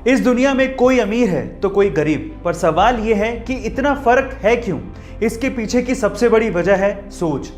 इस दुनिया में कोई अमीर है तो कोई गरीब, पर सवाल यह है कि इतना फर्क है क्यों? इसके पीछे की सबसे बड़ी वजह है सोच।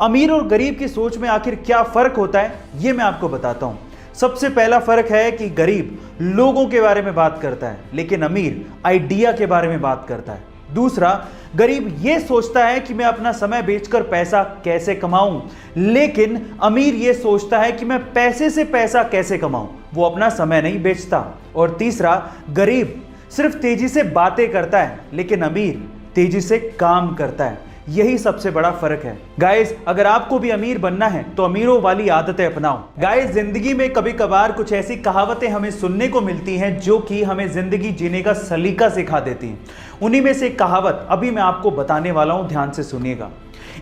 अमीर और गरीब की सोच में आखिर क्या फर्क होता है, ये मैं आपको बताता हूं। सबसे पहला फर्क है कि गरीब लोगों के बारे में बात करता है, लेकिन अमीर आइडिया के बारे में बात करता है। दूसरा, गरीब यह सोचता है कि मैं अपना समय बेचकर पैसा कैसे कमाऊं, लेकिन अमीर यह सोचता है कि मैं पैसे से पैसा कैसे कमाऊं, वो अपना समय नहीं बेचता। और तीसरा, गरीब सिर्फ तेजी से बातें करता है, लेकिन अमीर तेजी से काम करता है। यही सबसे बड़ा फर्क है। गाइस, अगर आपको भी अमीर बनना है तो अमीरों वाली आदतें अपनाओ। गाइस, जिंदगी में कभी कभार कुछ ऐसी कहावतें हमें सुनने को मिलती हैं जो कि हमें जिंदगी जीने का सलीका सिखा देती हैं। उन्हीं में से एक कहावत अभी मैं आपको बताने वाला हूं, ध्यान से सुनिएगा।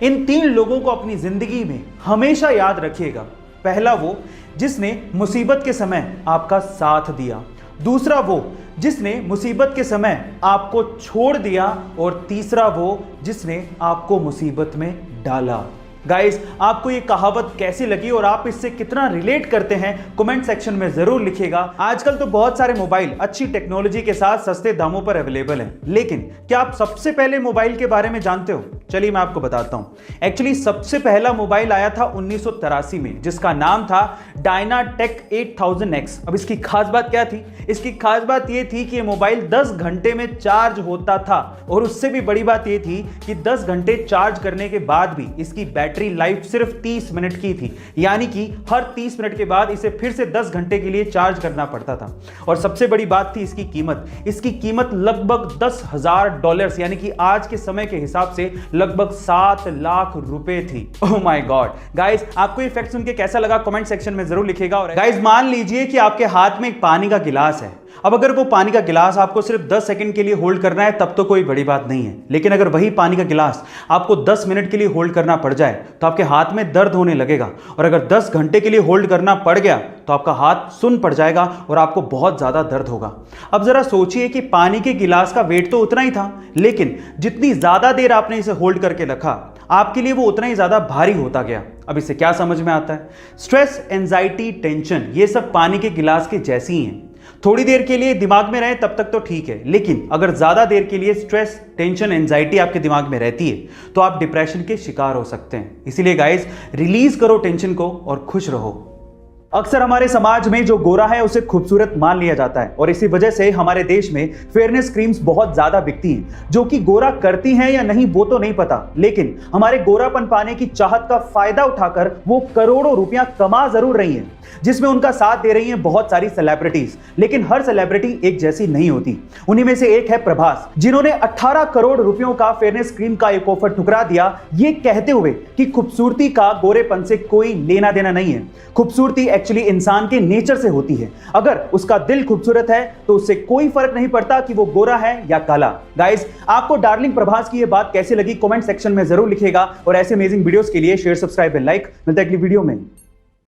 इन 3 लोगों को अपनी जिंदगी में हमेशा याद रखिएगा। पहला, वो जिसने मुसीबत के समय आपका साथ दिया। दूसरा, वो जिसने मुसीबत के समय आपको छोड़ दिया। और तीसरा, वो जिसने आपको मुसीबत में डाला। गाइस, आपको ये कहावत कैसी लगी और आप इससे कितना रिलेट करते हैं, कमेंट सेक्शन में जरूर लिखिएगा। आजकल तो बहुत सारे मोबाइल अच्छी टेक्नोलॉजी के साथ सस्ते दामों पर अवेलेबल हैं, लेकिन क्या आप सबसे पहले मोबाइल के बारे में जानते हो? चलिए मैं आपको बताता हूं। एक्चुअली सबसे पहला मोबाइल आया था 1983 में, जिसका नाम था डायनाटेक 8000X। अब इसकी खास बात क्या थी? इसकी खास बात यह थी कि ये मोबाइल 10 घंटे में चार्ज होता था, और उससे भी बड़ी बात यह थी कि 10 घंटे चार्ज करने के बाद भी इसकी बैटरी लाइफ सिर्फ 30 मिनट की थी, यानी कि हर 30 मिनट के बाद इसे फिर से 10 घंटे के लिए चार्ज करना पड़ता था। और सबसे बड़ी बात थी इसकी कीमत। इसकी कीमत लगभग $10,000, यानी कि आज के समय के हिसाब से लगभग 7 लाख रुपए थी। Oh my God. गाइस, आपको ये फैक्ट सुन के कैसा लगा कमेंट सेक्शन में जरूर लिखिएगा। और गाइस, मान लीजिए कि आपके हाथ में एक पानी का गिलास है। अब अगर वो पानी का गिलास आपको सिर्फ 10 सेकंड के लिए होल्ड करना है, तब तो कोई बड़ी बात नहीं है। लेकिन अगर वही पानी का गिलास आपको 10 मिनट के लिए होल्ड करना पड़ जाए तो आपके हाथ में दर्द होने लगेगा। और अगर 10 घंटे के लिए होल्ड करना पड़ गया तो आपका हाथ सुन्न पड़ जाएगा और आपको बहुत ज्यादा दर्द होगा। अब जरा सोचिए कि पानी के गिलास का वेट तो उतना ही था, लेकिन जितनी ज्यादा देर आपने इसे होल्ड करके रखा, आपके लिए वो उतना ही ज्यादा भारी होता गया। अब इससे क्या समझ में आता है? स्ट्रेस, एंजाइटी, टेंशन, ये सब पानी के गिलास के जैसी ही हैं। थोड़ी देर के लिए दिमाग में रहे तब तक तो ठीक है, लेकिन अगर ज्यादा देर के लिए स्ट्रेस, टेंशन, एंजाइटी आपके दिमाग में रहती है तो आप डिप्रेशन के शिकार हो सकते हैं। इसीलिए गाइस, रिलीज करो टेंशन को और खुश रहो। अक्सर हमारे समाज में जो गोरा है उसे खूबसूरत मान लिया जाता है, और इसी वजह से हमारे देश में फेयरनेस क्रीम्स बहुत ज्यादा बिकती हैं, जो कि गोरा करती हैं या नहीं वो तो नहीं पता, लेकिन हमारे गोरापन पाने की चाहत का फायदा उठाकर वो करोड़ों रुपया कमा जरूर रही हैं, जिसमें उनका साथ दे रही हैं बहुत सारी सेलिब्रिटीज। लेकिन हर सेलिब्रिटी एक जैसी नहीं होती। उन्हीं में से एक है प्रभास, जिन्होंने 18 करोड़ रुपयों का फेयरनेस क्रीम का एक ऑफर ठुकरा दिया, ये कहते हुए कि खूबसूरती का गोरेपन से कोई लेना देना नहीं है। खूबसूरती एक्चुअली इंसान के नेचर से होती है। अगर उसका दिल खूबसूरत है तो उससे कोई फर्क नहीं पड़ता कि वो गोरा है या काला। गाइस, आपको डार्लिंग प्रभास की ये बात कैसी लगी कमेंट सेक्शन में जरूर लिखिएगा। और ऐसे अमेजिंग वीडियोस के लिए शेयर, सब्सक्राइब एंड लाइक। मिलते हैं अगली वीडियो में।